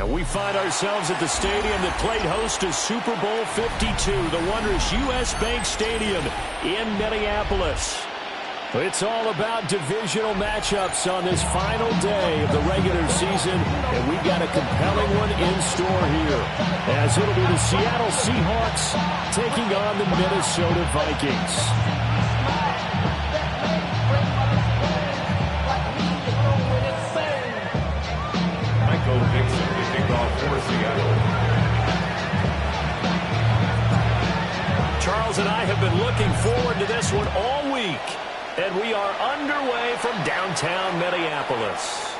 And we find ourselves at the stadium that played host to Super Bowl 52, the wondrous U.S. Bank Stadium in Minneapolis. It's all about divisional matchups on this final day of the regular season, and we've got a compelling one in store here, as it'll be the Seattle Seahawks taking on the Minnesota Vikings. Michael Dixon to kick off for Seattle. Charles and I have been looking forward to this one all week. And we are underway from downtown Minneapolis.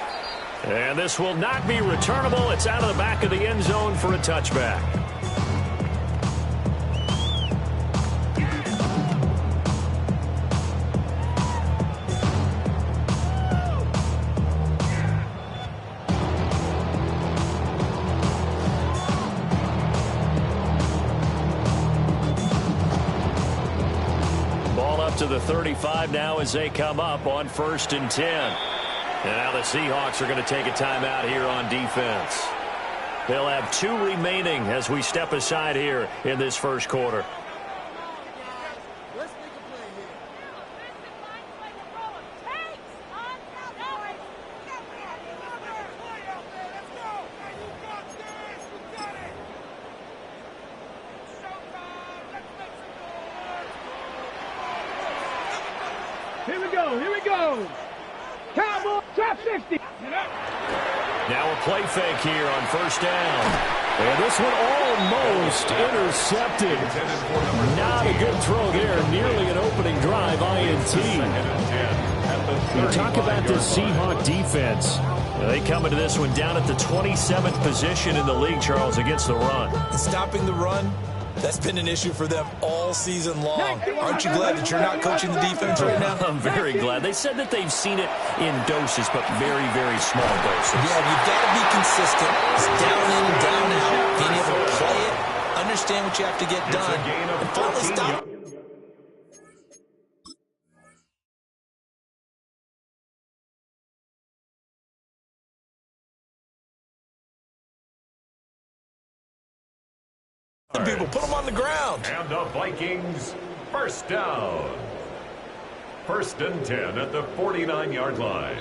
And this will not be returnable. It's out of the back of the end zone for a touchback. To the 35 now as they come up on 1st and 10. And now the Seahawks are going to take a timeout here on defense. They'll have 2 remaining as we step aside here in this first quarter. Here we go. Cowboy, trap 60. Now a play fake here on 1st down. And this one almost intercepted. Not a good throw there. Nearly an opening drive INT. You talk about the Seahawk defense. They come into this one down at the 27th position in the league, Charles, against the run. Stopping the run, that's been an issue for them all season long. Aren't you glad that you're not coaching the defense right now? I'm very glad. They said that they've seen it in doses, but very, very small doses. Yeah, you've got to be consistent. It's down in, down out. Being able to play it, understand what you have to get done, and finally stop. People, put them on the ground. And the Vikings, 1st down. 1st and 10 at the 49-yard line.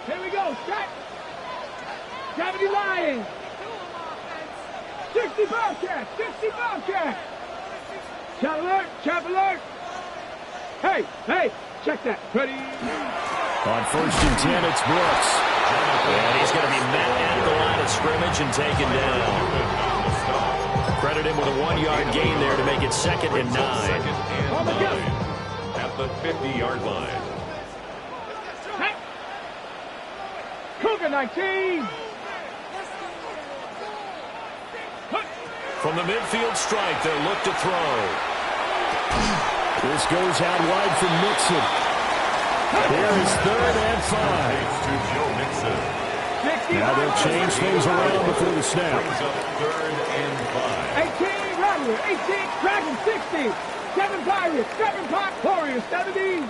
Here we go, strike. 70 Lions. 60 Bobcats, 60 Bobcats. Trap alert. Hey, check that. Ready. On 1st and 10, it's Brooks. And he's going to be met at the line of scrimmage and taken down. Credit him with a 1-yard gain there to make it 2nd and 9. At the 50-yard line. Cougar 19. From the midfield stripe, they'll look to throw. This goes out wide from Mixon. Here is 3rd and 5. To Joe Mixon. Now they'll change things around before the snap. 3rd and 5. 18 Rattler, 18 Dragon 60. 7 Pirates, 7 Warriors 70.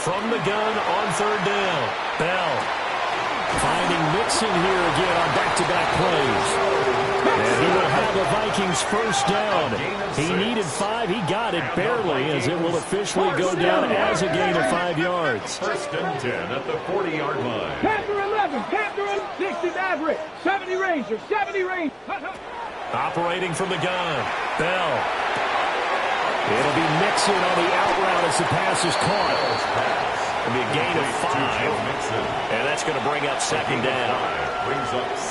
From the gun on 3rd down, Bell. Finding Mixon here again on back-to-back plays. And he will have the Vikings 1st down. He needed 5. He got it barely, as it will officially go down as a gain of 5 yards. 1st and 10 at the 40-yard line. Panther 11, Panther 60 Maverick, 70 Rangers, 70 Rangers. Operating from the gun, Bell. It'll be Mixon on the out route as the pass is caught. It'll be a gain of 5, and that's going to bring up 2nd down.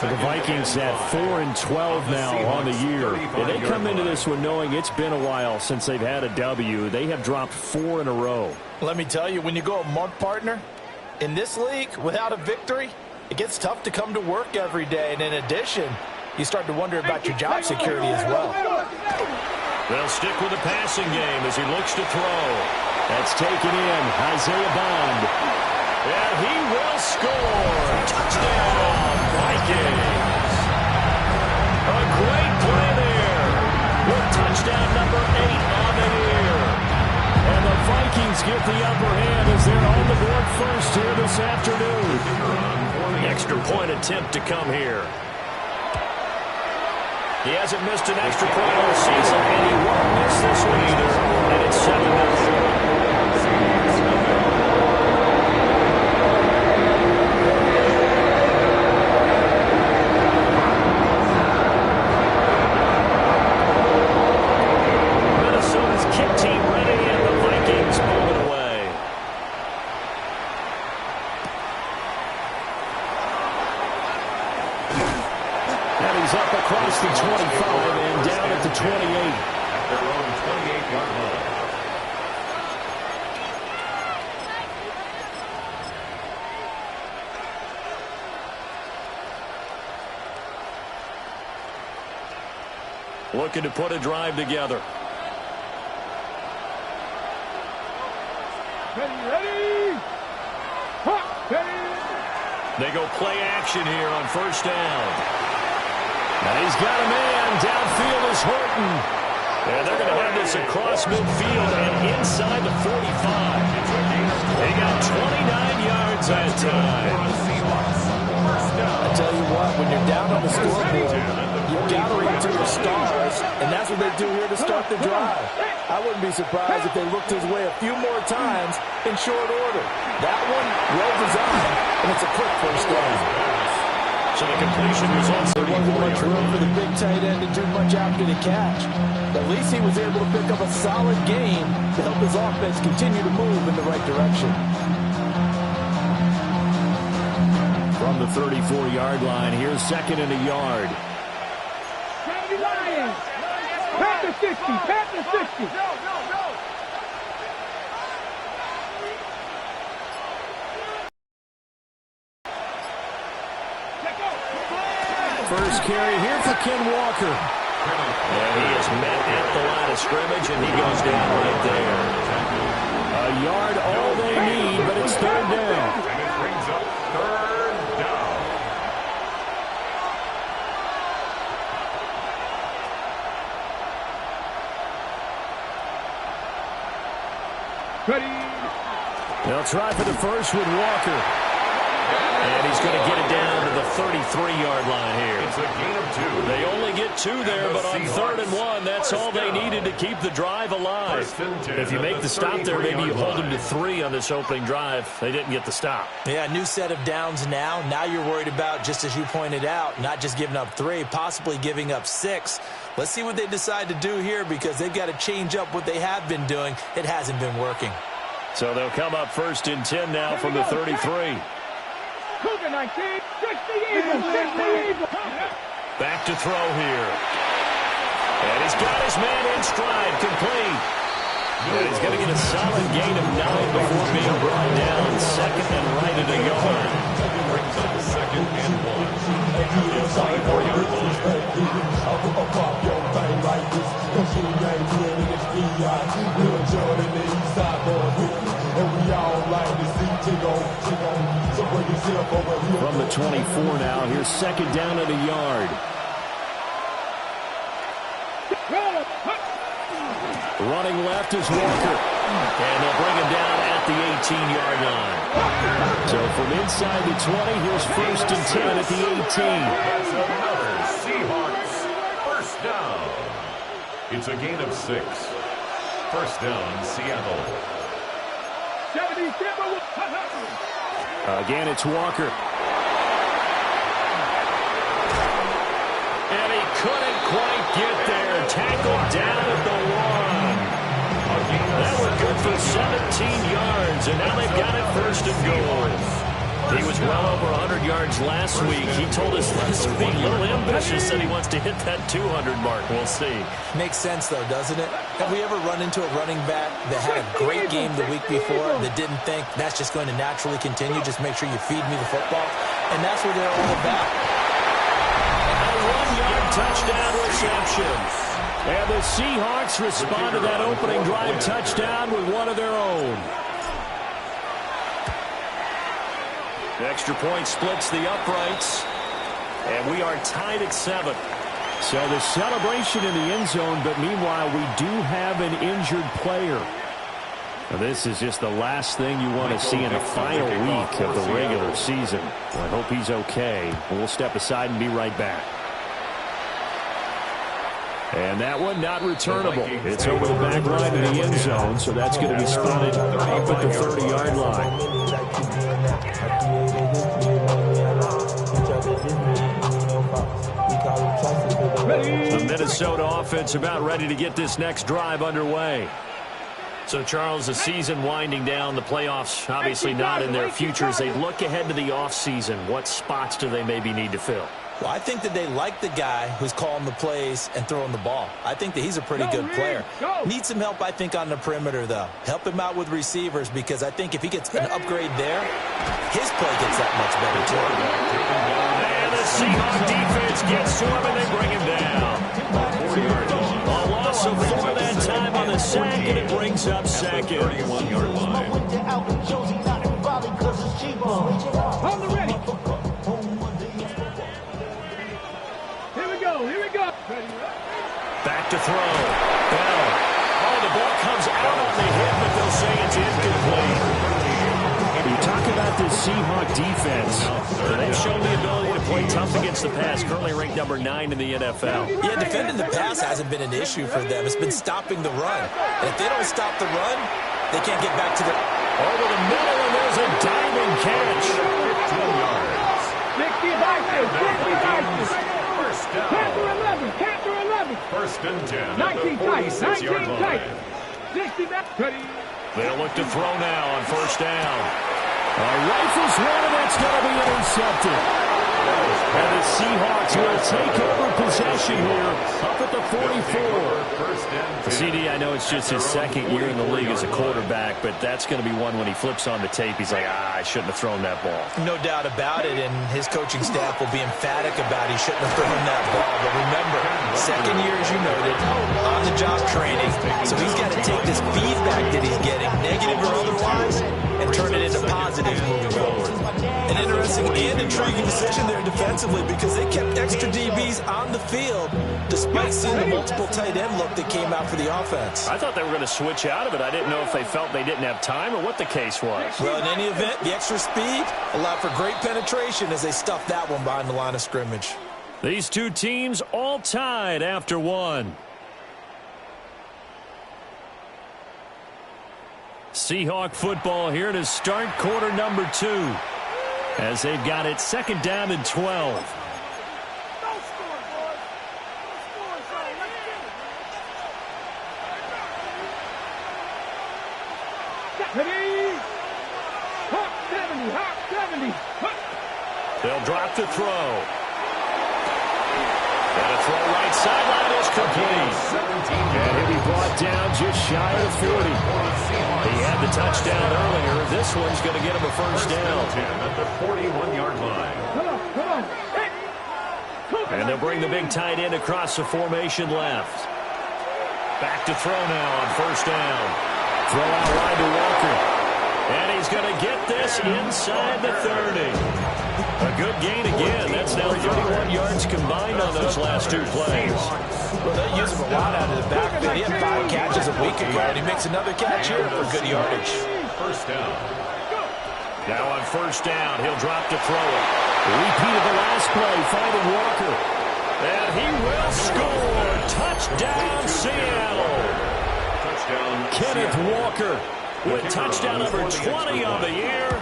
The Vikings at 4 and 12 now on the year. And they come into this one knowing it's been a while since they've had a W. They have dropped 4 in a row. Let me tell you, when you go a month partner, in this league, without a victory, it gets tough to come to work every day. And in addition, you start to wonder about your job security as well. They'll stick with the passing game as he looks to throw. That's taken in. Isaiah Bond. And he will score. Touchdown, Vikings. A great play there with touchdown number 8 on the year. And the Vikings get the upper hand as they're on the board first here this afternoon. Extra point attempt to come here. He hasn't missed an extra point all season, and he won't miss this one either. And it's 7-0. Minnesota's kick team ready, and the Vikings move it away. And he's up across the 25 and down at the 28. At their own 28-yard line. Looking to put a drive together. Ready. They go play action here on first down. Now he's got a man. Downfield is Horton. And they're going to have this across midfield and inside the 45. They got 29 yards that time. I tell you what, when you're down on the scoreboard, you've got to look to your stars, and that's what they do here to start the drive. I wouldn't be surprised if they looked his way a few more times in short order. That one, well designed, and it's a quick first down. So the completion was on There wasn't much room for the big tight end to do much after the catch. At least he was able to pick up a solid gain to help his offense continue to move in the right direction. From the 34-yard line, here's second and a yard. Lions. Panther 60. Panther 60. First carry here for Ken Walker. And he is met at the line of scrimmage, and he goes down right there. A yard, all they need, but it's third down. And it brings up third down. Ready. They'll try for the first with Walker. And he's going to get it down to the 33-yard line here. It's a gain of 2. They only get 2 there, but on 3rd and 1, that's all they needed to keep the drive alive. If you make the stop there, maybe you hold them to 3 on this opening drive. They didn't get the stop. Yeah, new set of downs now. Now you're worried about, just as you pointed out, not just giving up 3, possibly giving up 6. Let's see what they decide to do here, because they've got to change up what they have been doing. It hasn't been working. So they'll come up 1st and 10 now from the 33. Cougar 19. 60 Eagles. 60 Eagles. Back to throw here. And he's got his man in stride, complete. And he's going to get a solid gain of 9 before being brought down. Second and right at a yard. Brings up 2nd and 1. Inside 4-yard line. From the 24 now, here's second down at a yard. Running left is Walker. And they'll bring him down at the 18-yard line. So from inside the 20, here's 1st and 10 at the 18. That's another Seahawks first down. It's a gain of 6. First down, Seattle. 70 Again, it's Walker. And he couldn't quite get there. Tackled down at the 1. That was good for 17 yards, and now they've got it 1st and goal. He was well over 100 yards last week. He told us last week, a little ambitious, that he wants to hit that 200 mark. We'll see. Makes sense, though, doesn't it? Have we ever run into a running back that had a great game the week before that didn't think that's just going to naturally continue? Just make sure you feed me the football. And that's what they're all about. A 1-yard touchdown reception. And the Seahawks respond to that opening drive touchdown with one of their own. The extra point splits the uprights. And we are tied at 7. So the celebration in the end zone, but meanwhile we do have an injured player. Now, this is just the last thing you want to see in the final week of the regular season. Well, I hope he's okay. We'll step aside and be right back. And that one not returnable. It's over the back line of the end zone, so that's going to be spotted up at the 30-yard line. The Minnesota offense about ready to get this next drive underway. So, Charles, the season winding down, the playoffs obviously not in their future. As they look ahead to the offseason, what spots do they maybe need to fill? Well, I think that they like the guy who's calling the plays and throwing the ball. I think that he's a pretty good player. Needs some help, I think, on the perimeter, though. Help him out with receivers, because I think if he gets an upgrade there, his play gets that much better, too. And the Seahawks defense gets to him, and they bring him down. A loss of 4 that time on the sack, and it brings up second. 31-yard line. On the ready. Here we go. Back to throw. Bell. Oh, the ball comes out on the hit, but they'll say it's incomplete. You talk about this Seahawk defense. They've shown the ability to play tough against the pass, currently ranked number 9 in the NFL. Yeah, defending the pass hasn't been an issue for them. It's been stopping the run. And if they don't stop the run, they can't get back to the... Over the middle, and there's a diving catch. 15 yards. 60 devices. First down. Count to 11. First and 10. 19 tight. 46-yard 19 line. tight. 60 back. They'll look to throw now on first down. Rifles one, and that's going to be intercepted. And the Seahawks will take over possession here up at the 44. CD, I know it's just his second year in the league as a quarterback, but that's going to be one when he flips on the tape, he's like, I shouldn't have thrown that ball. No doubt about it, and his coaching staff will be emphatic about he shouldn't have thrown that ball. But remember, second year, as you noted, on-the-job training, so he's got to take this feedback that he's getting, negative or otherwise, and turn it into positive moving forward. An interesting and intriguing decision there defensively, because they kept extra DBs on the field despite seeing the multiple tight end look that came out for the offense. I thought they were going to switch out of it. I didn't know if they felt they didn't have time or what the case was. Well, in any event, the extra speed allowed for great penetration as they stuffed that one behind the line of scrimmage. These two teams all tied after one. Seahawk football here to start quarter number 2 as they've got it second down and 12. Hawk 70. They'll drop to throw. And a throw right sideline is complete. And he'll be brought down just shy of 40. He had the touchdown earlier. This one's going to get him a first down. At the 41-yard line. Come on. Hey. And they'll bring the big tight end across the formation left. Back to throw now on first down. Throw out wide to Walker. And he's going to get this inside the 30. A good gain again. That's now 31 yards combined on those last 2 plays. Well, they use him a lot out of the backfield. He had 5 catches a week ago, and he makes another catch here for good yardage. First down. Now on first down, he'll drop to throw it. Repeat of the last play, finding Walker. And he will score. Touchdown, Seattle. Touchdown, Kenneth Seattle. Walker with touchdown number 20 on the year.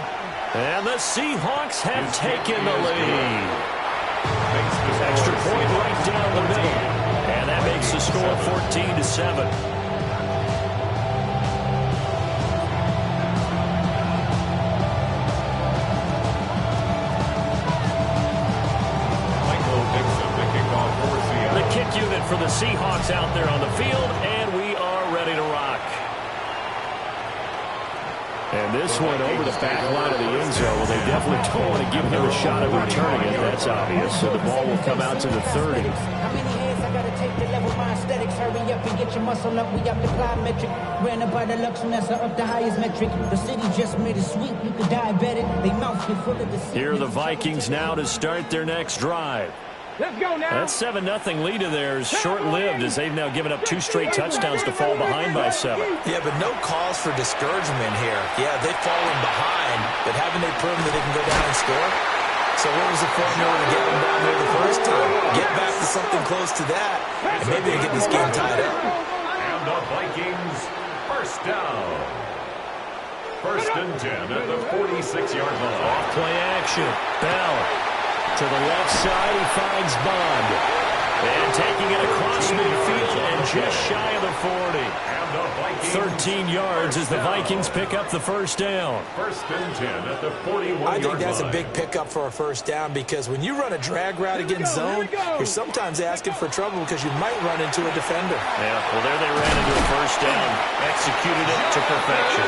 And the Seahawks have taken the lead. Extra point right down the middle. And that makes the score 14-7. The kick unit for the Seahawks out there on the field, and we are ready to rock. And this one over the back line of the end zone. Well, they definitely don't want to give him a shot at returning it. That's obvious. So the ball will come out to the 30. How many hands I gotta take to level my aesthetics? Her up and get your muscle up. We up the plyometric. Ran up by the Lux and that's up the highest metric. The city just made a sweep. You could diabetic. They mouth get full of the sea. Here are the Vikings now to start their next drive. Let's go now. That 7-0 lead of theirs short-lived as they've now given up 2 straight touchdowns to fall behind by 7. Yeah, but no cause for discouragement here. Yeah, they've fallen behind, but haven't they proven that they can go down and score? So what was the formula to get them down there the first time? Get back to something close to that, and maybe they get this game tied up. And the Vikings, first down. First and 10 at the 46-yard line. Off-play action. Bell. To the left side, he finds Bond. And taking it across midfield and just shy of the 40. And the Vikings, 13 yards as the Vikings pick up the first down. First and 10 at the 41-yard line. I think that's a big pickup for a first down because when you run a drag route against zone, you're sometimes asking for trouble because you might run into a defender. Yeah, well, there they ran into a first down. Executed it to perfection.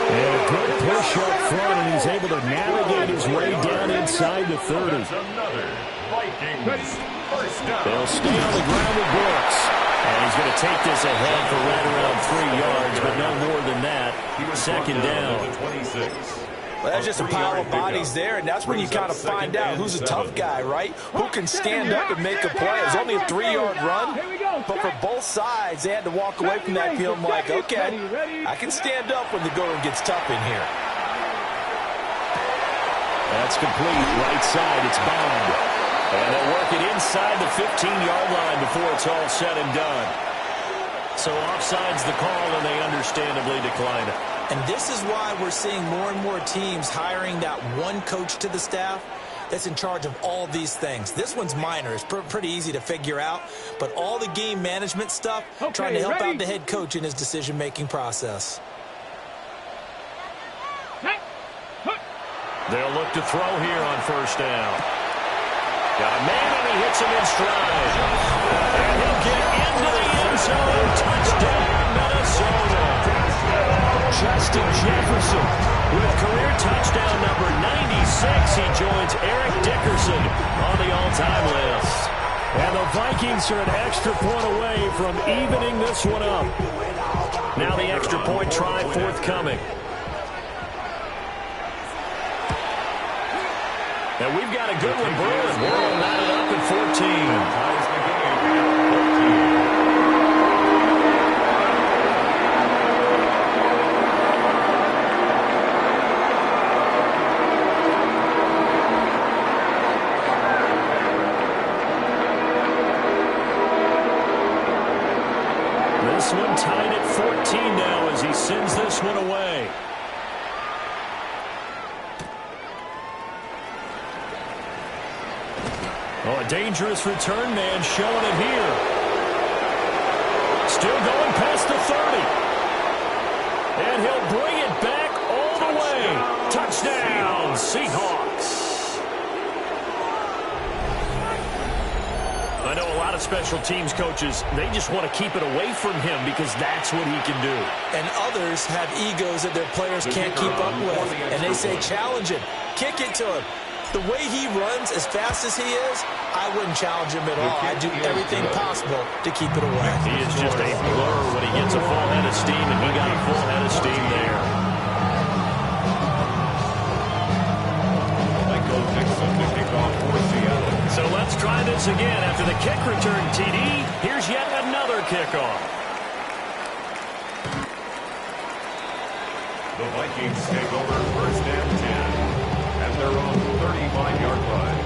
And a good push up front, and he's able to navigate his way down inside the 30. That's another Vikings first down. They'll stay on the ground with Brooks. And he's going to take this ahead for right around 3 yards, but no more than that. Second down. At the 26. Well, there's just a pile of bodies there, and that's when you kind of find out who's a tough guy, right? Who can stand up and make a play. It was only a 3-yard run, but for both sides, they had to walk away from that feeling like, okay, I can stand up when the going gets tough in here. That's complete. Right side, it's Bond. And they'll work it inside the 15-yard line before it's all said and done. So offside's the call, and they understandably decline it. And this is why we're seeing more and more teams hiring that one coach to the staff that's in charge of all these things. This one's minor. It's pretty easy to figure out. But all the game management stuff, trying to help out the head coach in his decision-making process. They'll look to throw here on first down. Got a man, and he hits him in stride. And he'll get into the end zone. Touchdown, Minnesota. Justin Jefferson with career touchdown number 96. He joins Eric Dickerson on the all-time list. And the Vikings are an extra point away from evening this one up. Now the extra point try forthcoming. And we've got a good one brewing. We're all knotted up at 14. This one tied at 14 now as he sends this one away. Oh, a dangerous return man showing it here. Still going past the 30. And he'll bring it back all the way. Touchdown, Seahawks. I know a lot of special teams coaches, they just want to keep it away from him because that's what he can do. And others have egos that their players can't keep up with. And they say, challenge him. Kick it to him. The way he runs, as fast as he is, I wouldn't challenge him at all. I'd do everything possible to keep it away. He is just a blur when he gets a full head of steam, and he got a full head of steam there. Michael Dixon to kick off for Seattle. So let's try this again. After the kick return TD, here's yet another kickoff. The Vikings take over first and 10. At their own 35-yard line.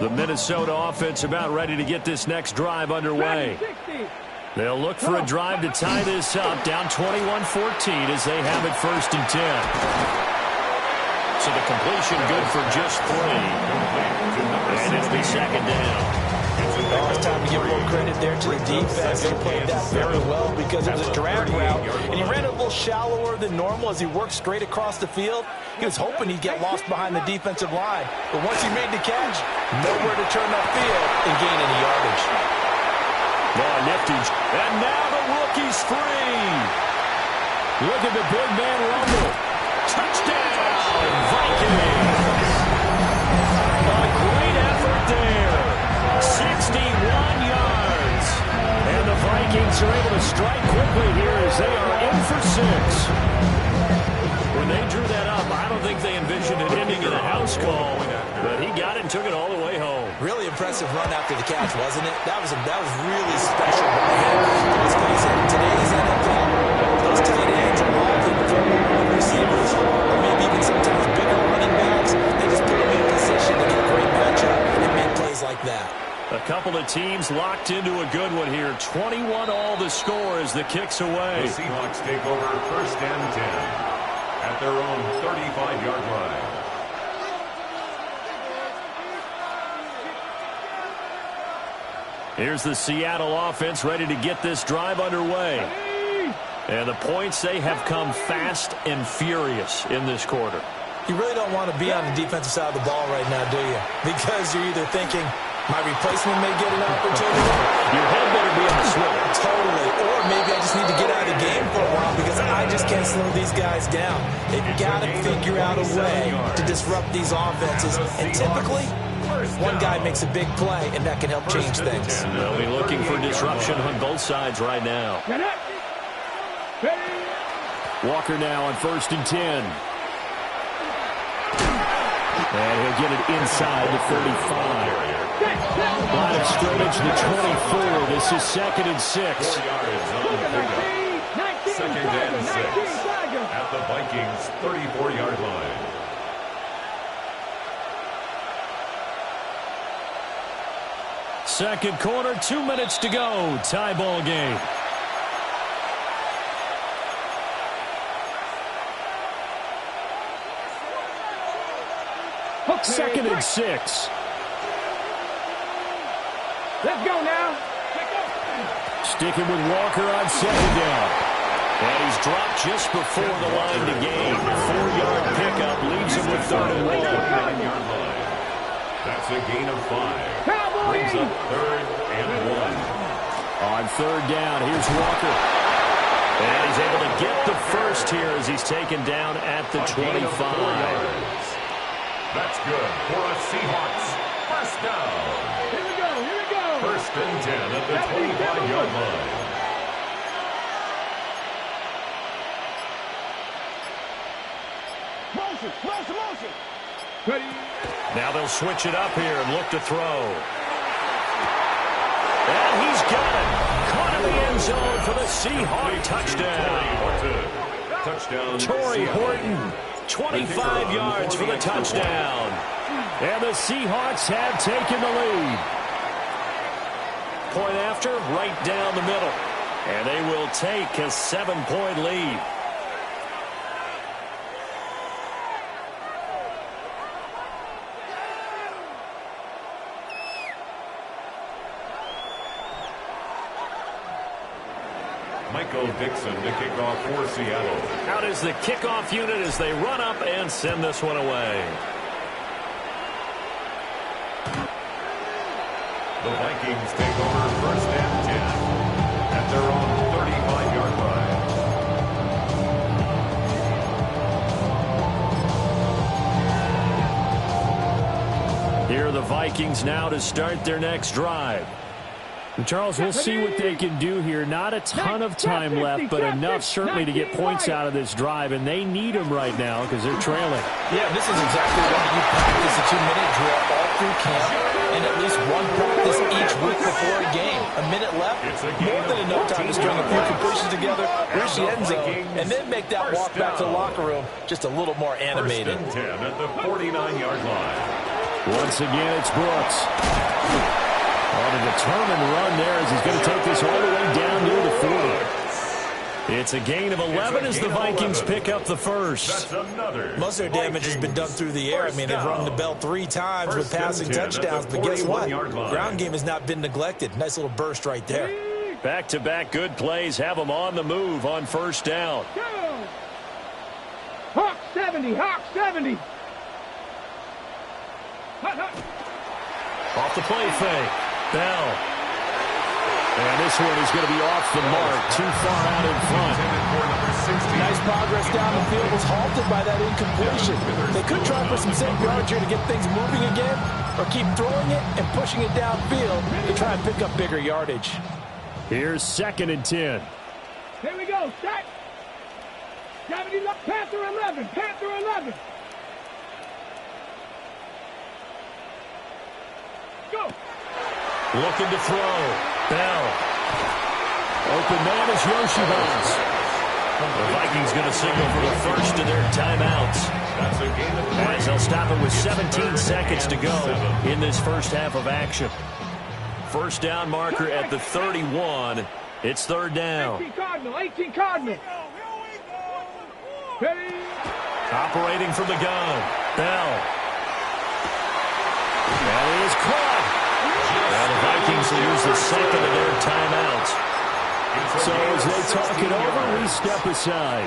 The Minnesota offense about ready to get this next drive underway. They'll look for a drive to tie this up, down 21-14 as they have it first and 10. So the completion good for just 3. And it'll be second down. It's time to give a little credit there to the defense. They played that very well because it was a drag route, and he ran it a little shallower than normal as he worked straight across the field. He was hoping he'd get lost behind the defensive line, but once he made the catch, nowhere to turn upfield and gain any yardage. Oh, nifty. And now the rookie's free. Look at the big man rumble. Touchdown, Vikings. strike quickly here as they are in for 6. When they drew that up, I don't think they envisioned it ending in a house call, but he got it and took it all the way home. Really impressive run after the catch, wasn't it? That was really special by him. Let's face it, today's NFL, those tight ends are often wide receivers, or maybe even sometimes bigger running backs. They just put them in position to get a great matchup and make plays like that. A couple of teams locked into a good one here. 21 all the score as the kick's away. The Seahawks take over 1st and 10 at their own 35-yard line. Here's the Seattle offense ready to get this drive underway. And the points, they have come fast and furious in this quarter. You really don't want to be on the defensive side of the ball right now, do you? Because you're either thinking, my replacement may get an opportunity. Your head better be on the swivel. Totally. Or maybe I just need to get out of the game for a while because I just can't slow these guys down. They've got to figure out a way to disrupt these offenses. And typically, one guy makes a big play, and that can help change things. They'll be looking for disruption on both sides right now. Walker now on 1st and 10. And he'll get it inside the 35. Line of scrimmage, the 24. This is 2nd and 6. 2nd and 6 at the Vikings' 34-yard line. Second quarter, 2 minutes to go. Tie ball game. Okay, 2nd and 6. Let's go now. Sticking with Walker on 2nd down. And he's dropped just before the line to gain. 4-yard pickup leaves him with 3rd and 1. That's a gain of 5. Brings up 3rd and 1. On 3rd down, here's Walker. And he's able to get the first here as he's taken down at the 25. That's good for a Seahawks 1st down. Here we go. 1st and 10 at the 25-yard line. Motion. Ready. Now they'll switch it up here and look to throw. And he's got it. Caught in the end zone for the Seahawks touchdown. Touchdown. Torrey Horton, 25 yards for the touchdown. And the Seahawks have taken the lead. Point after, right down the middle. And they will take a 7-point lead. Michael Dixon to kick off for Seattle. Out is the kickoff unit as they run up and send this one away. The Vikings take over 1st and 10 at their own 35-yard line. Here are the Vikings now to start their next drive. And Charles, we'll see what they can do here. Not a ton of time left, but enough certainly to get points out of this drive, and they need them right now because they're trailing. Yeah, this is exactly why you practice a 2-minute drill all through camp and at least one practice each week before a game. A minute left, more than enough time to string a few completions together, reach the end zone, and then make that walk back to the locker room just a little more animated. 1st and 10 at the 49-yard line. Once again, it's Brooks. On a determined run there as he's going to take this all the way down near the 40. It's a gain of 11 as the Vikings pick up the first. Most of their damage has been done through the air. I mean, they've rung the bell 3 times with passing touchdowns, but guess what? Ground game has not been neglected. Nice little burst right there. Back-to-back good plays have them on the move on 1st down. Hawk 70. Off the play fake. Bell. And this one is going to be off the mark. Too far out in front. Nice progress down the field was halted by that incompletion. They could try for some safe yards here to get things moving again, or keep throwing it and pushing it downfield to try and pick up bigger yardage. Here's 2nd and 10. go. Set. 70 left. Panther 11. Panther 11. Go. Looking to throw. Bell. Open man is Yoshibans. The Vikings going to signal for the first of their timeouts. That's a game of 3. As they'll stop it with 17 seconds to go in this first half of action. First down marker at the 31. It's third down. 18 Cardinal. 18 Cardinal. Ready. Operating from the gun. Bell. That is caught. Now the Vikings will use the second of their timeouts. So as they talk it over, we step aside.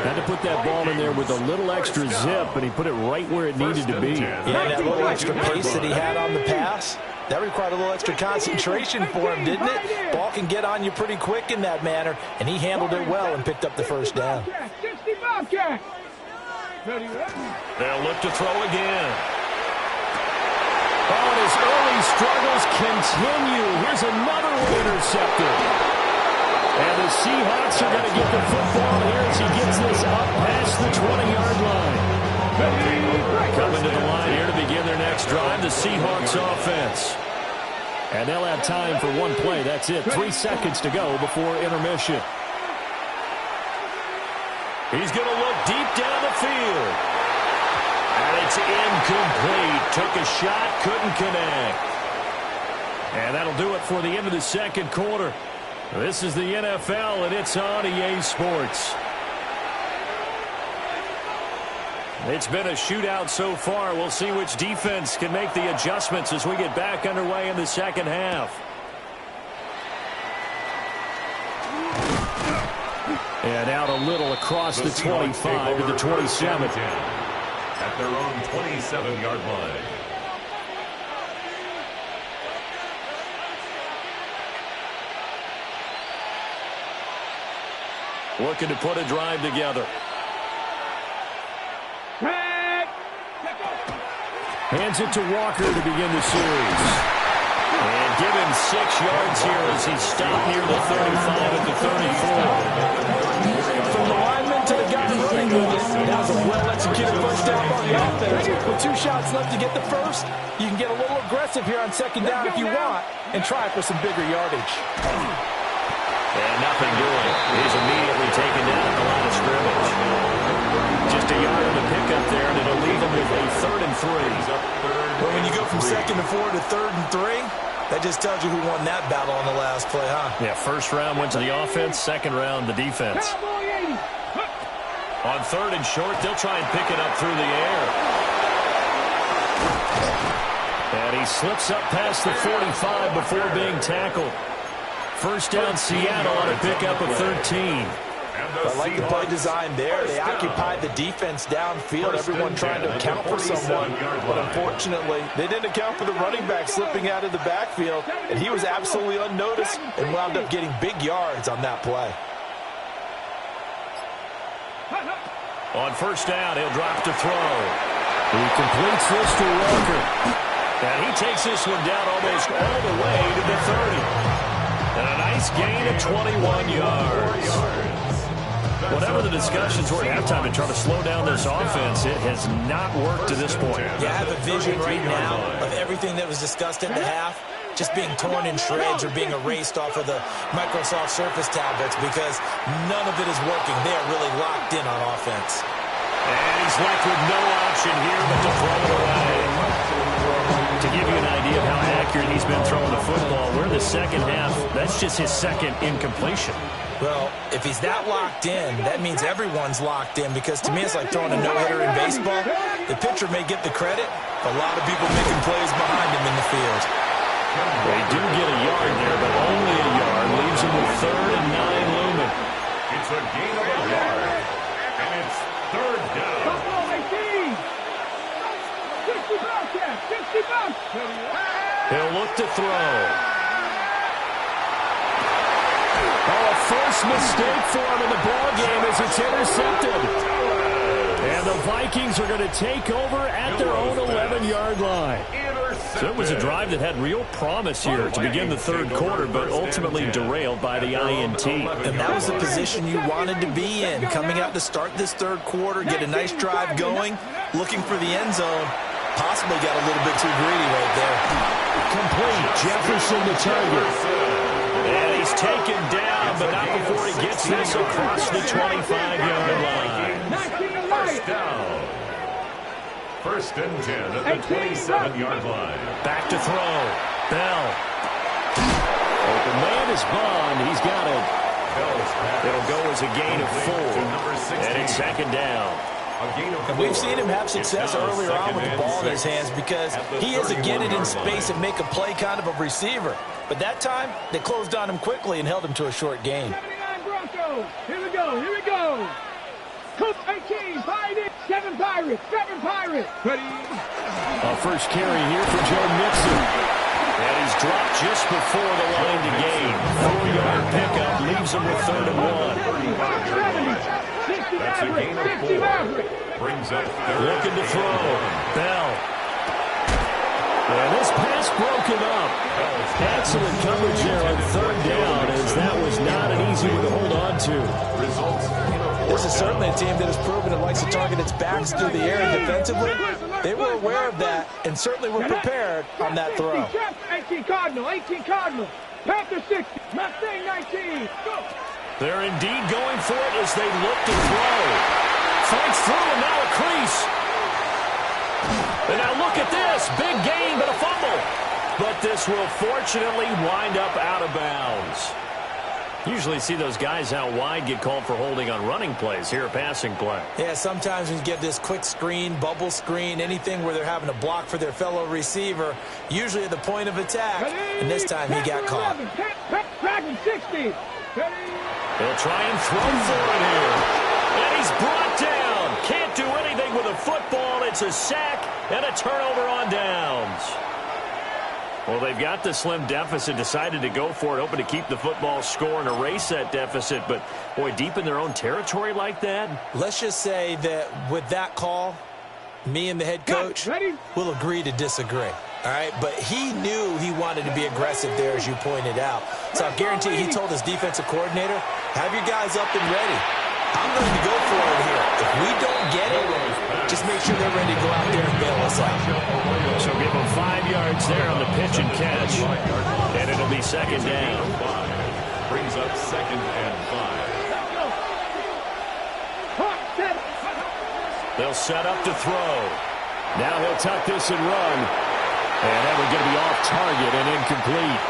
Had to put that ball in there with a little extra zip, and he put it right where it needed to be. Yeah, that little extra pace that he had on the pass, that required a little extra concentration for him, didn't it? Ball can get on you pretty quick in that manner, and he handled it well and picked up the first down. 60 Bobcat. They'll look to throw again. Oh, and his early struggles continue. Here's another one intercepted. And the Seahawks are going to get the football here as he gets this up past the 20-yard line. Coming to the line here to begin their next drive, the Seahawks offense. And they'll have time for one play. That's it. 3 seconds to go before intermission. He's going to look deep down the field. And it's incomplete. Took a shot, couldn't connect. And that'll do it for the end of the second quarter. This is the NFL, and it's on EA Sports. It's been a shootout so far. We'll see which defense can make the adjustments as we get back underway in the second half. And out a little across the 25 to the 27. At their own 27-yard line. Looking to put a drive together. Hands it to Walker to begin the series. And give him 6 yards here as he stopped near the 35 at the 34. From the lineman to the guy running with it, that was a well-executed first down on the offense. With 2 shots left to get the first, you can get a little aggressive here on second down if you want and try for some bigger yardage. And nothing doing. He's immediately taken down at the line of scrimmage. Just a yard on the pickup there, and it'll leave him with a 3rd and 3. But when you go from 2nd and 4 to 3rd and 3, that just tells you who won that battle on the last play, huh? Yeah, first round went to the offense, second round the defense. On 3rd and short, they'll try and pick it up through the air. And he slips up past the 45 before being tackled. First down, Seattle on a pickup of 13. I like the play design there. They occupied the defense downfield, everyone trying to account for someone. But unfortunately, they didn't account for the running back slipping out of the backfield, and he was absolutely unnoticed and wound up getting big yards on that play. On first down, he'll drop to throw. He completes this to Walker. And he takes this one down almost all the way to the 30. And a nice gain of 21 yards. Whatever the discussions were at halftime to try to slow down this offense, it has not worked to this point. Yeah, I have a vision right now of everything that was discussed at the half just being torn in shreds or being erased off of the Microsoft Surface tablets because none of it is working. They are really locked in on offense. And he's left with no option here but to throw it away. To give you an idea of how accurate he's been throwing the football, we're in the second half. That's just his second incompletion. Well, if he's that locked in, that means everyone's locked in because to me it's like throwing a no-hitter in baseball. The pitcher may get the credit, a lot of people making plays behind him in the field. They do get a yard there, but only a yard. Leaves him with 3rd and 9 looming. It's a gain of a yard, and it's 3rd down. 60 bucks. He'll look to throw. Oh, a first mistake for him in the ballgame as it's intercepted. And the Vikings are going to take over at their own 11-yard line. So it was a drive that had real promise here to begin the third quarter, but ultimately derailed by the INT. And that was the position you wanted to be in, coming out to start this third quarter, get a nice drive going, looking for the end zone. Possibly got a little bit too greedy right there. Complete. Jefferson the target. And he's taken down, but not before he gets this across the 25-yard line. First down. First and 10 at the 27-yard line. Back to throw. Bell. The man is Bond. He's got it. It'll go as a gain of 4. And it's second down. And we've seen him have success earlier on with the ball in his hands because he is a get it in space and make a play kind of a receiver. But that time, they closed on him quickly and held him to a short gain. 79 Broncos. Here we go. Here we go. Coop 18. Pirates. 7 Pirates. 7 Pirates. Ready. First carry here for Joe Mixon. And he's dropped just before the line to gain. 4-yard pickup leaves him with 3rd and 1. That's a gain of 4. Brings up looking to throw. Bell. And this pass broken up. Excellent coverage there on 3rd down, as that was not an easy one to hold on to. This is certainly a team that has proven it likes to target its backs through the air defensively. They were aware of that and certainly were prepared on that throw. 18 Cardinal. 18 Cardinal. Panther 60. Mustang 19. Go. They're indeed going for it as they look to throw. Fights through and now a crease. And now look at this. Big gain, but a fumble. But this will fortunately wind up out of bounds. Usually see those guys out wide get called for holding on running plays. Here a passing play. Yeah, sometimes when you get this quick screen, bubble screen, anything where they're having to block for their fellow receiver, usually at the point of attack, and this time he got caught. Dragon 60. They'll try and throw for it here. And he's brought down. Can't do anything with a football. It's a sack and a turnover on downs. Well, they've got the slim deficit, decided to go for it, hoping to keep the football score and erase that deficit. But, boy, deep in their own territory like that. Let's just say that with that call, me and the head coach will agree to disagree. All right, but he knew he wanted to be aggressive there, as you pointed out. So I guarantee he told his defensive coordinator, have your guys up and ready. I'm going to go for it here. If we don't get it, just make sure they're ready to go out there and bail us out. So give them 5 yards there on the pitch and catch. And it'll be second down. Brings up 2nd and 5. They'll set up to throw. Now he'll tuck this and run. And that one's going to be off target and incomplete.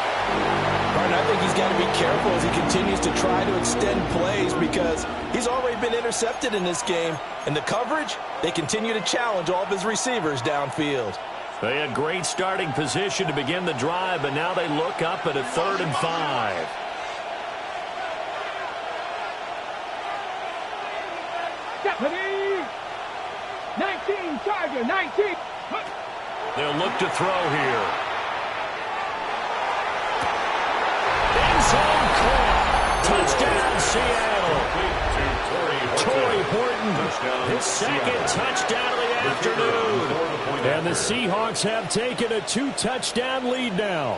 Martin, I think he's got to be careful as he continues to try to extend plays because he's already been intercepted in this game. And the coverage, they continue to challenge all of his receivers downfield. They had great starting position to begin the drive, but now they look up at a 3rd and 5. Stephanie! 19, Tiger, 19. They'll look to throw here. End zone caught. Touchdown, Seattle. Torrey Horton, his 2nd touchdown of the afternoon. And the Seahawks have taken a 2-touchdown lead now.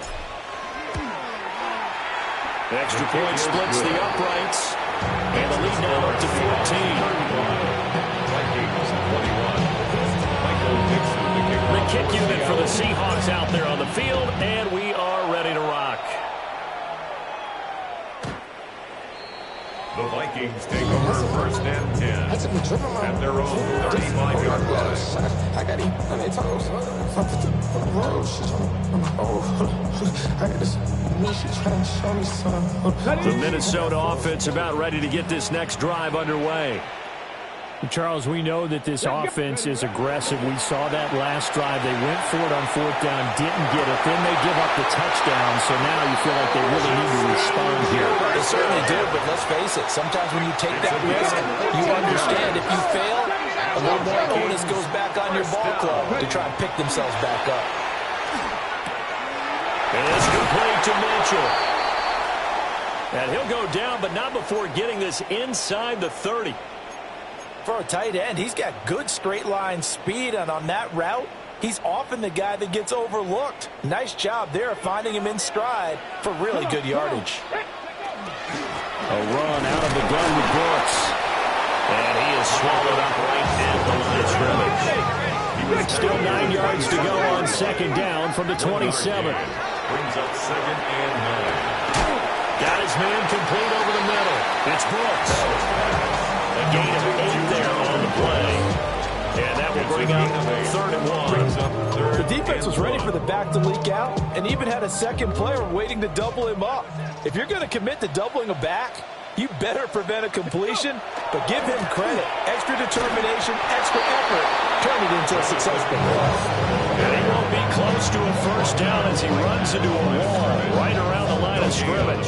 Extra point splits the uprights. And the lead now up to 14. The kick unit for the Seahawks out there on the field, and we are ready to rock. The Vikings take over 1st and 10 at their own 35-yard line. I got him on their toes. The Minnesota offense about ready to get this next drive underway. Charles, we know that this offense is aggressive. We saw that last drive. They went for it on 4th down, didn't get it. Then they give up the touchdown, so now you feel like they really need to respond here. They certainly do, but let's face it. Sometimes when you take that risk, you understand if you fail, a little more onus goes back on your ball club to try and pick themselves back up. And it's complete to Mitchell. And he'll go down, but not before getting this inside the 30. For a tight end, he's got good straight line speed, and on that route, He's often the guy that gets overlooked. Nice job there finding him in stride for really good yardage. A run out of the gun with Brooks. And he is swallowed up right at the line of scrimmage. Still 9 yards to go on second down from the 27. Brings up 2nd and 9. Got his man complete over the middle. It's Brooks. A gain of 8 there on the play. And that will bring up 3rd and 1. The defense was ready for the back to leak out and even had a second player waiting to double him up. If you're going to commit to doubling a back, you better prevent a completion, but give him credit. Extra determination, extra effort, turn it into a successful play. And he won't be close to a first down as he runs into a wall right around the line of scrimmage.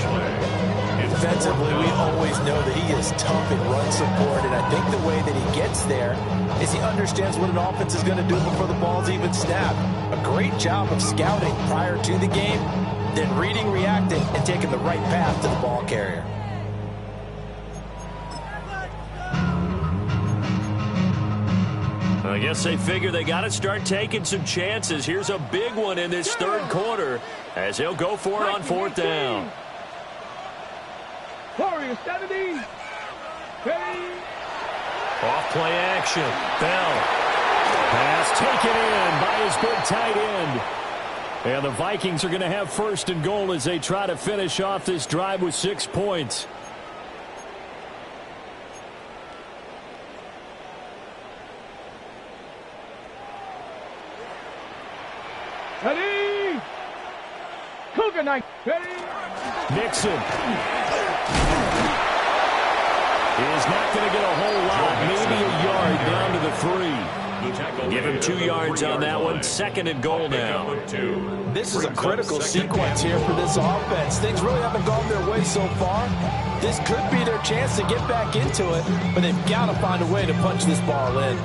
Defensively, we always know that he is tough in run support, and I think the way that he gets there is he understands what an offense is going to do before the ball's even snapped. A great job of scouting prior to the game, then reading, reacting, and taking the right path to the ball carrier. I guess they figure they got to start taking some chances. Here's a big one in this 3rd quarter as he'll go for it on 4th down. Warriors 70. Off play action. Bell. Pass taken in by his big tight end. And the Vikings are going to have 1st and goal as they try to finish off this drive with 6 points. Ready. Cougar Knight. Ready. Nixon is not going to get a whole lot, maybe a yard down to the 3. Give him 2 yards on that one. 2nd and goal now. This is a critical sequence here for this offense. Things really haven't gone their way so far. This could be their chance to get back into it, but they've got to find a way to punch this ball in.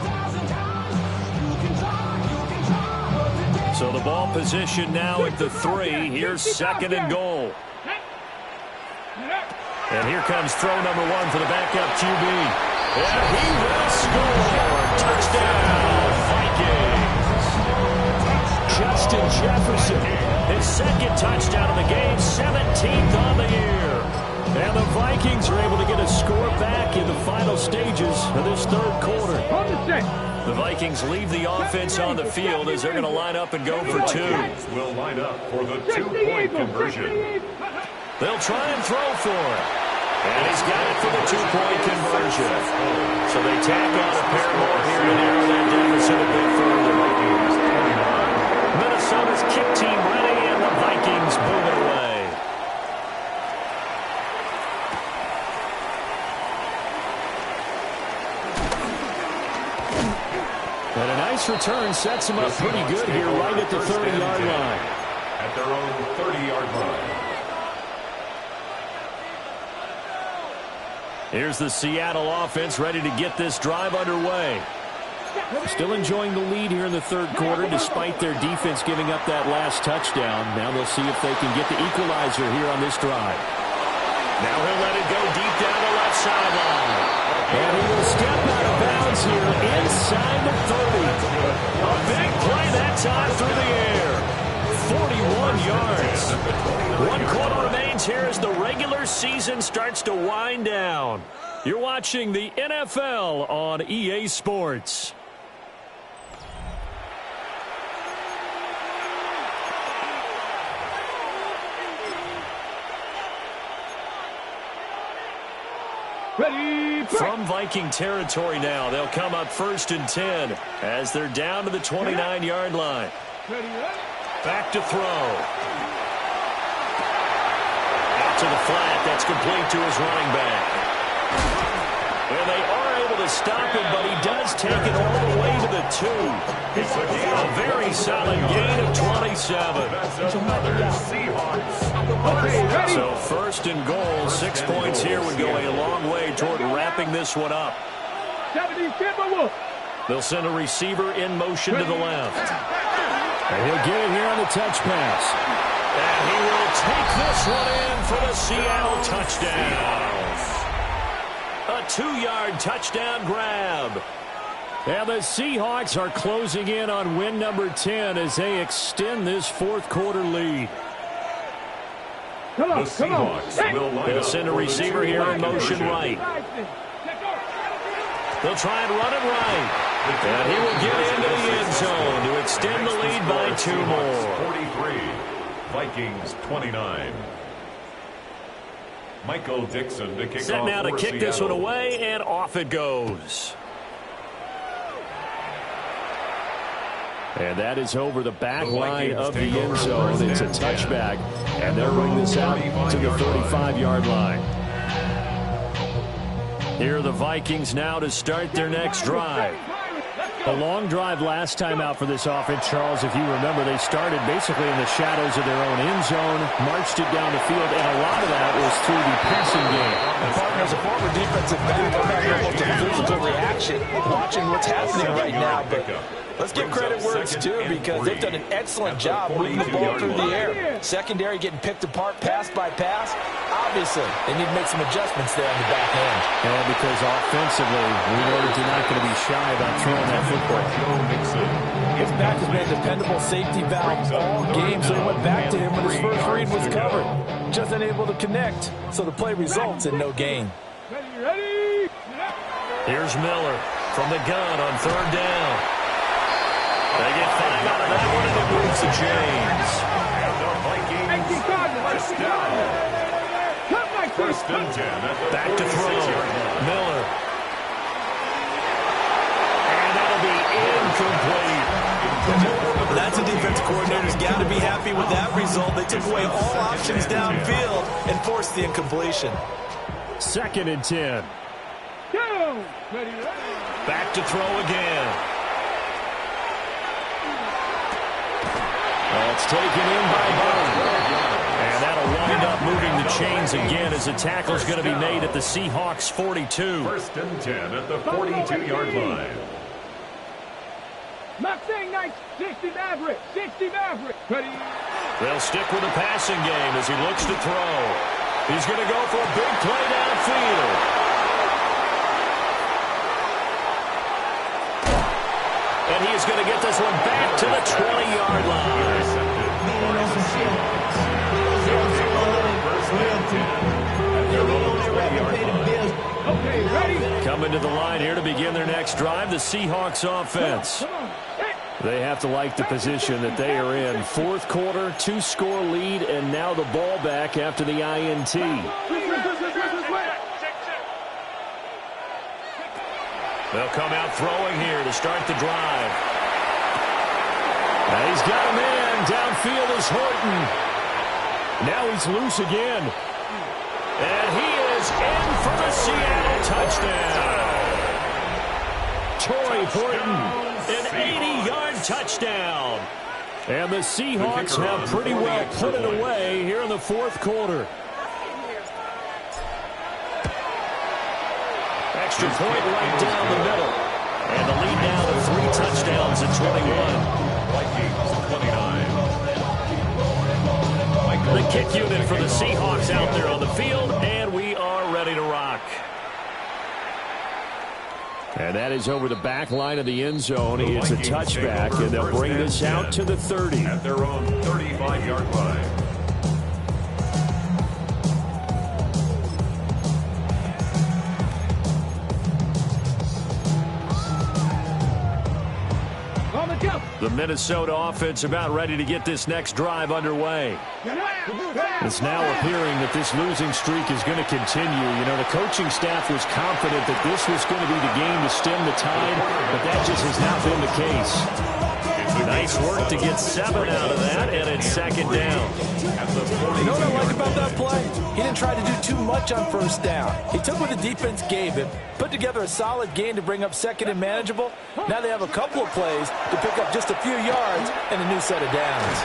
So the ball position now at the 3. Here's 2nd and goal. And here comes throw number 1 for the backup QB. And he will score. Touchdown, Vikings. Justin Jefferson. His 2nd touchdown of the game, 17th on the year. And the Vikings are able to get a score back in the final stages of this 3rd quarter. On the set. The Vikings leave the offense on the field as they're going to line up and go for 2. Will line up for the 2-point conversion. They'll try and throw for it. And he's got it for the 2-point conversion. So they tack on a pair more here to narrow that deficit a bit further. Minnesota's kick team ready, and the Vikings move it away. And a nice return sets him up pretty good here right at the 30-yard line. At their own 30-yard line. Here's the Seattle offense ready to get this drive underway. Still enjoying the lead here in the 3rd quarter despite their defense giving up that last touchdown. Now they'll see if they can get the equalizer here on this drive. Now he'll let it go deep down the left sideline. And he will step out of bounds here inside the 30. A big play that time through the air. 41 yards. 1 quarter remains here as the regular season starts to wind down. You're watching the NFL on EA Sports. Ready. From Viking territory now, they'll come up 1st and 10 as they're down to the 29-yard line. Ready. Back to throw. Out to the flat. That's complete to his running back. And they are able to stop him, but he does take it all the way to the 2. A very solid gain of 27. That's another Seahawks. So 1st and goal, 6 points here would go a long way toward wrapping this one up. 70 Timberwolves. They'll send a receiver in motion to the left. And he'll get it here on the touch pass. And he will take this one in for the Seattle touchdown. A 2-yard touchdown grab. And the Seahawks are closing in on win number 10 as they extend this fourth quarter lead. The Seahawks will line They'll up send a for the receiver here in motion conversion. right. They'll try and run it right. And he will get into the end zone to extend the lead by 2 more. 43, Vikings 29. Michael Dixon to kick Set off now to for kick this one Seattle. away, and off it goes. And that is over the back line of the end zone. It's a touchback, and they'll bring this out to the 35-yard line. Here are the Vikings now to start their next drive. A long drive last time out for this offense, Charles. If you remember, they started basically in the shadows of their own end zone, marched it down the field, and a lot of that was through the passing game. As a former defensive back, I'm having almost a physical reaction watching what's happening right now. But let's give credit where it's due, because they've done an excellent job moving the ball through the air. Secondary getting picked apart pass by pass. Obviously, they need to make some adjustments there on the back end. And because offensively, we know that they're not going to be shy about throwing that football. His back has been a dependable safety valve all game, so he went back to him when his first read was covered. Just unable to connect, so the play results in no gain. Ready? Here's Miller from the gun on third down. They get 5 out of that one, and it moves the chains. And the Vikings first down. First and 10 at the Back to throw. 46-yard line. Miller. And that'll be incomplete. That's a defense coordinator's got to be happy with that result. They took away all options downfield and forced the incompletion. 2nd and 10. Go! Ready? Back to throw again. That's taken in by Bond. And that'll wind up moving the chains again as the tackle's going to be made at the Seahawks 42. First and 10 at the 42-yard line. Mustang Knights, 60 Maverick, 60 Maverick. Ready? They'll stick with the passing game as he looks to throw. He's going to go for a big play downfield. And he is going to get this one back to the 20-yard line. Okay, ready? Coming to the line here to begin their next drive, the Seahawks offense. Come on. Hey. They have to like the position that they are in. Fourth quarter, 2-score lead, and now the ball back after the INT. They'll come out throwing here to start the drive. And he's got a man. Downfield is Horton. Now he's loose again. And he is in for the Seattle touchdown. Tory Horton, an 80-yard touchdown. And the Seahawks have pretty well put it away here in the fourth quarter. Extra point right down the middle. And the lead now to 3 touchdowns at 21. Vikings 29. The kick unit for the Seahawks out there on the field, and we are ready to rock. And that is over the back line of the end zone. It's a touchback, and they'll bring this out to the 30. At their own 35-yard line. On the jump. The Minnesota offense about ready to get this next drive underway. It's now appearing that this losing streak is going to continue. You know, the coaching staff was confident that this was going to be the game to stem the tide, but that just has not been the case. Nice work to get 7 out of that, and it's 2nd down. You know what I like about that play? He didn't try to do too much on first down. He took what the defense gave him, put together a solid gain to bring up 2nd and manageable. Now they have a couple of plays to pick up just a few yards and a new set of downs.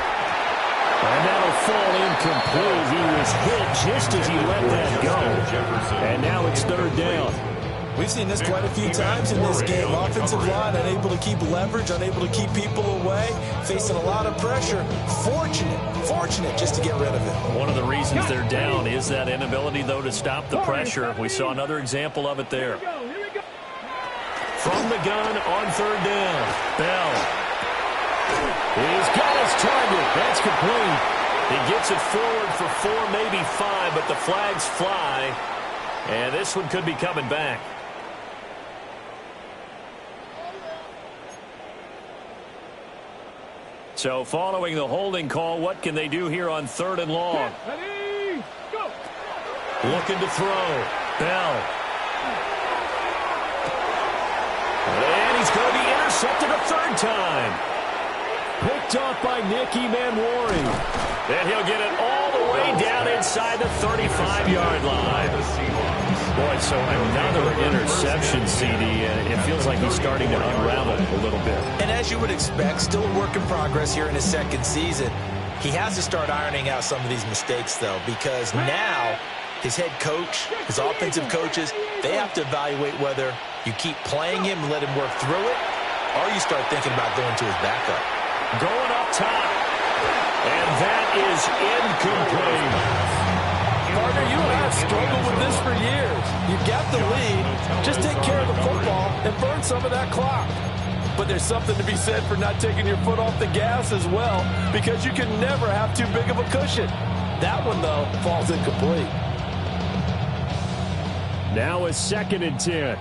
And that'll fall incomplete. He was hit just as he let that go. And now it's 3rd down. We've seen this quite a few times in this game. Offensive line unable to keep leverage, unable to keep people away, facing a lot of pressure. Fortunate just to get rid of it. One of the reasons they're down is that inability, though, to stop the pressure. We saw another example of it there. from the gun on third down. Bell. He's got his target. That's complete. He gets it forward for 4, maybe 5, but the flags fly. And this one could be coming back. So following the holding call, what can they do here on third and long? Ready, go. Looking to throw. Bell. And he's going to be intercepted a third time. Picked off by Nicky Manwari. And he'll get it all the way down inside the 35-yard line. Boy, so another interception, CD. It feels like he's starting to unravel a little bit. And as you would expect, still a work in progress here in his second season. He has to start ironing out some of these mistakes, though, because now his head coach, his offensive coaches, they have to evaluate whether you keep playing him and let him work through it, or you start thinking about going to his backup. Going up top. And that is incomplete. Partner, you and I have struggled with this for years. You've got the lead. Just take care of the football and burn some of that clock. But there's something to be said for not taking your foot off the gas as well, because you can never have too big of a cushion. That one, though, falls incomplete. Now a 2nd and 10.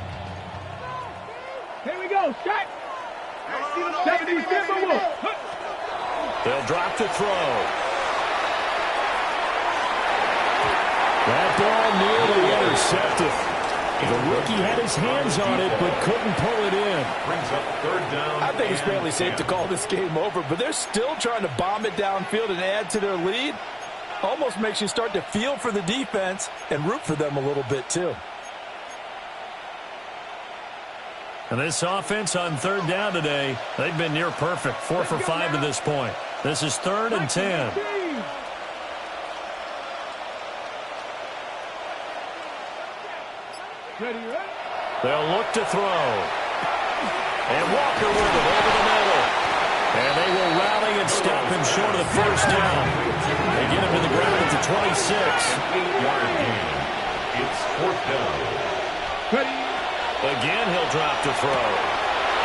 Here we go. Shot. 70, They'll drop to throw. That ball nearly intercepted. The rookie had his hands on it, but couldn't pull it in. Brings up third down. I think it's fairly safe to call this game over, but they're still trying to bomb it downfield and add to their lead. Almost makes you start to feel for the defense and root for them a little bit, too. And this offense on third down today, they've been near perfect. 4 for 5 to this point. This is 3rd and 10. They'll look to throw. And Walker with it over the middle. And they will rally and stop him short of the first down. They get him to the ground at the 26. 8-yard gain. It's 4th down. Again, he'll drop to throw.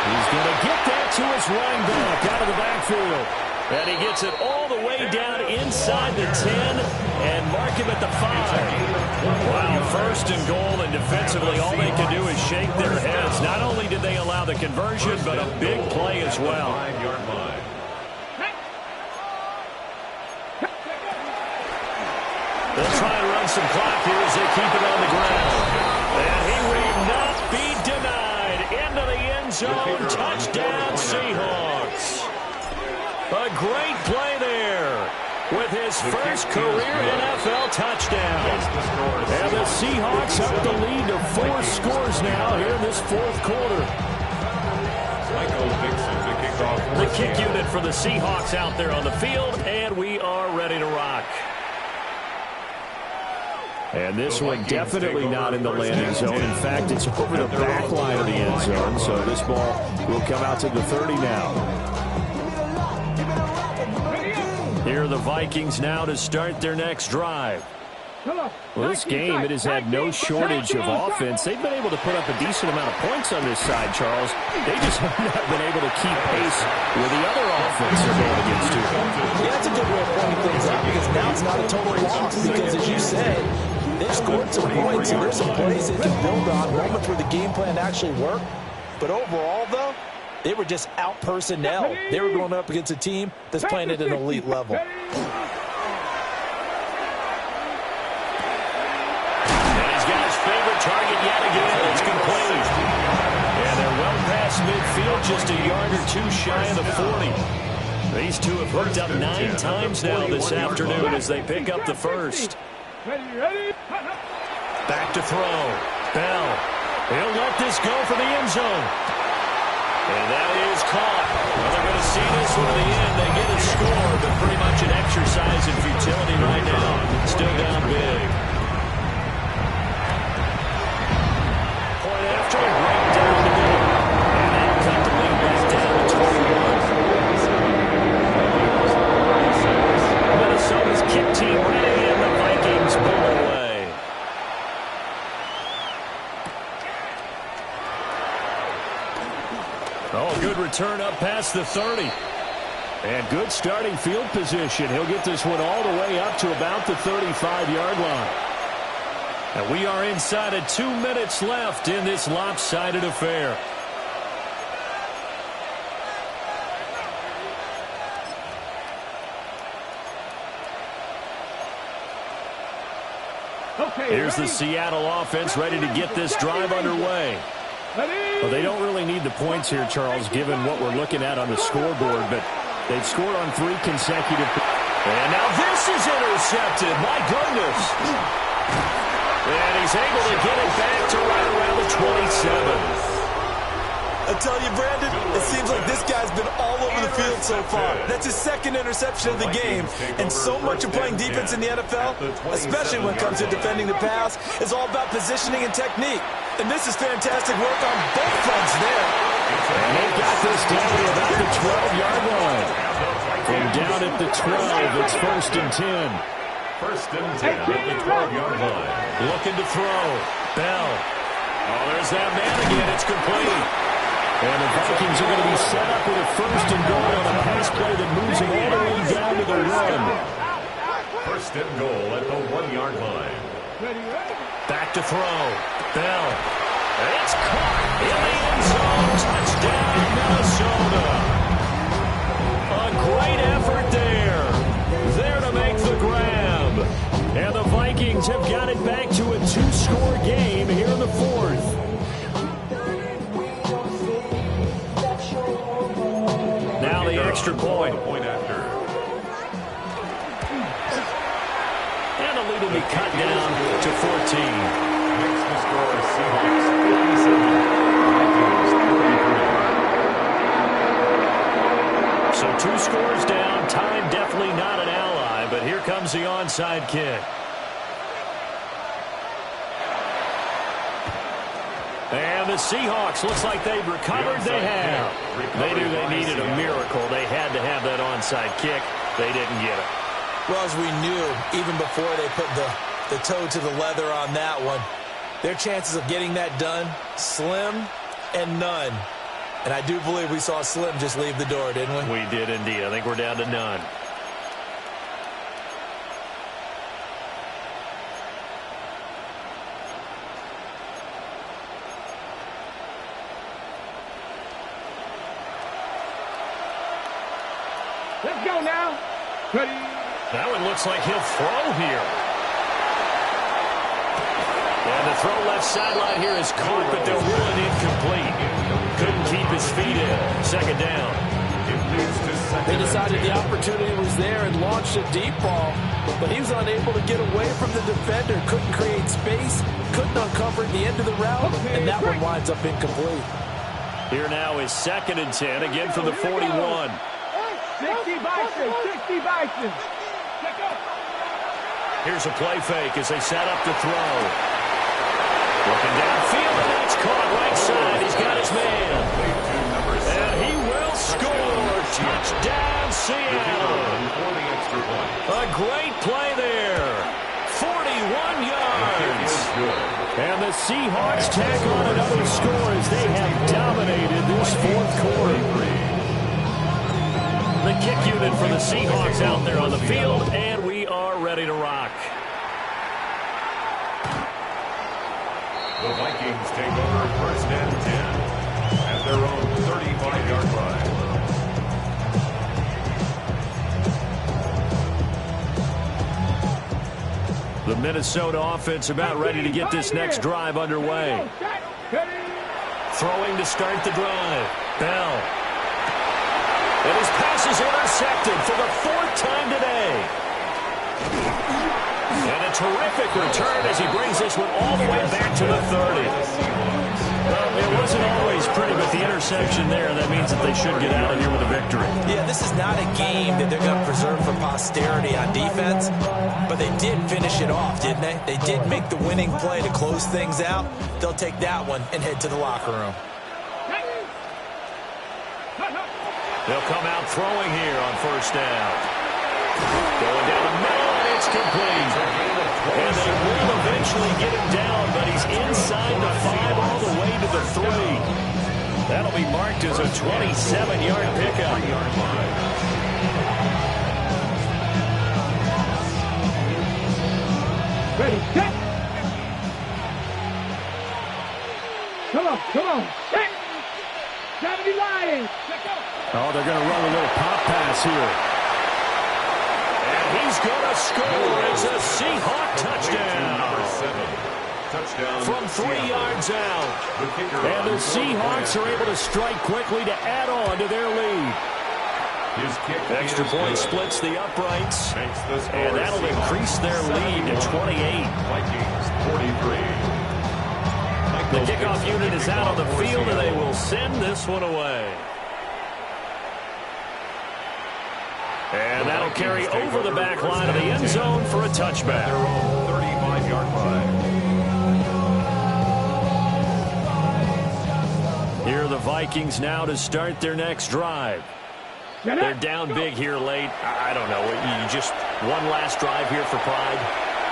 He's going to get that to his running back out of the backfield. And he gets it all the way down inside the 10 and mark him at the 5. Wow, 1st and goal, and defensively all they can do is shake their heads. Not only did they allow the conversion, but a big play as well. 5-yard line. They'll try and run some clock here as they keep it on the ground. And he will not be denied. Into the end zone. Touchdown, Seahawks. A great play there with his first career NFL touchdown. And the Seahawks up the lead to 4 scores now here in this 4th quarter. Michael Dixon to kick off. The kick unit for the Seahawks out there on the field, and we are ready to rock. And this one definitely not in the landing zone. In fact, it's over the back line of the end zone. So this ball will come out to the 30 now. Here are the Vikings now to start their next drive. Well, this game, it has had no shortage of offense. They've been able to put up a decent amount of points on this side, Charles. They just have not been able to keep pace with the other offense they're going against, too. Yeah, that's a good way of pointing things out, because now it's not a total loss. Because, as you said, they've scored some points, and there's some plays they can build on, moments where the game plan actually worked. But overall, though, they were just out-personnel. They were going up against a team that's playing at an elite level. Target yet again. It's complete. And they're well past midfield, just a yard or two shy of the 40. These two have hooked up 9 times now this afternoon as they pick up the first. Back to throw. Bell. He'll let this go for the end zone. And that is caught. Well, they're going to see this one to the end. They get a score, but pretty much an exercise in futility right now. Still down big. After a break down the middle, and they'll cut the lead back down to 21. Minnesota's kick team ready, and the Vikings pull it away. return up past the 30. And good starting field position. He'll get this one all the way up to about the 35-yard line. And we are inside of 2 minutes left in this lopsided affair. Okay, here's the Seattle offense ready to get this drive underway. Well, they don't really need the points here, Charles, given what we're looking at on the scoreboard, but they've scored on 3 consecutive. And now this is intercepted. My goodness. And he's able to get it back to right around the 27. I tell you, Brandon, it seems like this guy's been all over the field so far. That's his 2nd interception of the game. And so much of playing defense in the NFL, especially when it comes to defending the pass, is all about positioning and technique. And this is fantastic work on both fronts there. And they've got this down to about the 12-yard line. From down at the 12, it's 1st and 10. 1st and 10 at the 12-yard line. Looking to throw. Bell. Oh, there's that man again. It's complete. And the Vikings are going to be set up with a 1st and goal on a pass play that moves them all the way down to the run. 1st and goal at the 1-yard line. Back to throw. Bell. And it's caught in the end zone. Touchdown, Minnesota. A great effort there. There to make the grab. And the Vikings have got it back to a 2-score game here in the 4th. Now the extra point. After. And the lead will be cut down to 14. Makes the score Seahawks 57. Vikings 33. So 2 scores down. Time definitely not an ally, but here comes the onside kick. And the Seahawks, looks like they've recovered. They have. They knew they needed a miracle. They had to have that onside kick. They didn't get it. Well, as we knew, even before they put the toe to the leather on that one, their chances of getting that done, slim and none. And I do believe we saw Slim just leave the door, didn't we? We did indeed. I think we're down to none. Let's go now. Ready? That one looks like he'll throw here. And the throw left sideline here is caught, but they'll rule it incomplete. Couldn't keep his feet in. 2nd down. They decided the opportunity was there and launched a deep ball, but he was unable to get away from the defender. Couldn't create space, couldn't uncover the end of the route, and that one winds up incomplete. Here now is 2nd and 10, again from the 41. 60 Bison, 60 Bison. Here's a play fake as they set up to throw. Looking downfield, and that's caught right side. He's got his man. And he will score. Touchdown, Seattle. A great play there. 41 yards. And the Seahawks tack on another score as they have dominated this 4th quarter. The kick unit for the Seahawks out there on the field, and we are ready to rock. The Vikings take over 1st and 10 at their own 35-yard line. The Minnesota offense about ready to get this next drive underway. Throwing to start the drive. Bell. And his pass is intercepted for the 4th time today. And a terrific return as he brings this one all the way back to the 30. Well, it wasn't always pretty, but the interception there, that means that they should get out of here with a victory. Yeah, this is not a game that they're going to preserve for posterity on defense, but they did finish it off, didn't they? They did make the winning play to close things out. They'll take that one and head to the locker room. They'll come out throwing here on 1st down. Going down the middle, and it's complete. And they will eventually get him down, but he's inside the 5 all the way to the 3. That'll be marked as a 27-yard pickup. Ready, set. Come on, set. 70 Lions. Oh, they're going to run a little pop pass here. And he's going to score. It's a Seahawk touchdown. Touchdown From 3 yards out. And the Seahawks are able to strike quickly to add on to their lead. Extra point splits the uprights. And that'll increase their lead to 28. Vikings 43. The kickoff unit is out on the field, and they will send this one away. And that'll carry over the back line of the end zone for a touchback. 35-yard line. Here are the Vikings now to start their next drive. They're down big here late. I don't know. You just one last drive here for pride.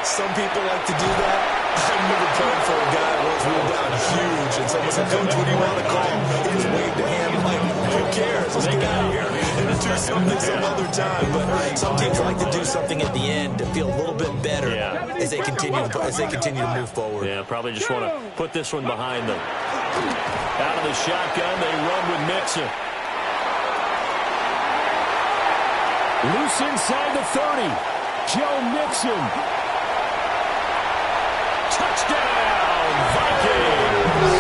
Some people like to do that. I remember playing for a guy once we were down huge, and someone said, "Coach, what do you want to call?" He just waved a hand. I'm like, who cares? Let's get out of here and do something some other time. But some teams like to do something at the end to feel a little bit better as they continue to move forward. Yeah, probably just want to put this one behind them. Out of the shotgun, they run with Mixon. Loose inside the 30. Joe Mixon. Touchdown, Vikings!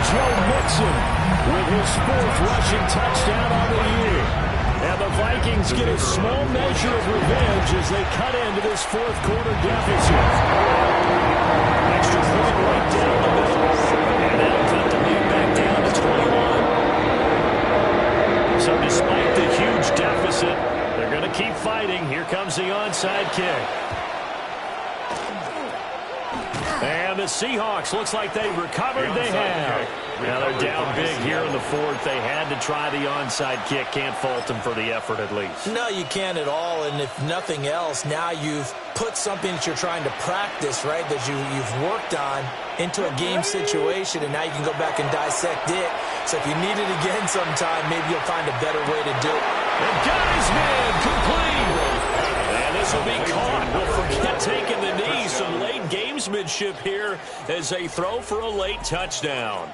Joe Mixon with his 4th rushing touchdown on the year. And the Vikings get a small measure of revenge as they cut into this 4th quarter deficit. Extra point right down the middle. And that'll cut the lead back down to 21. So despite the huge deficit, they're going to keep fighting. Here comes the onside kick. And the Seahawks, looks like they've recovered. They have. Now they're down big here in the 4th. They had to try the onside kick. Can't fault them for the effort at least. No, you can't at all. And if nothing else, now you've put something that you're trying to practice, right, that you've worked on into a game situation, and now you can go back and dissect it. So if you need it again sometime, maybe you'll find a better way to do it. And got his man complete. And this will be caught. We'll forget taking the knee. Some late gamesmanship here as they throw for a late touchdown.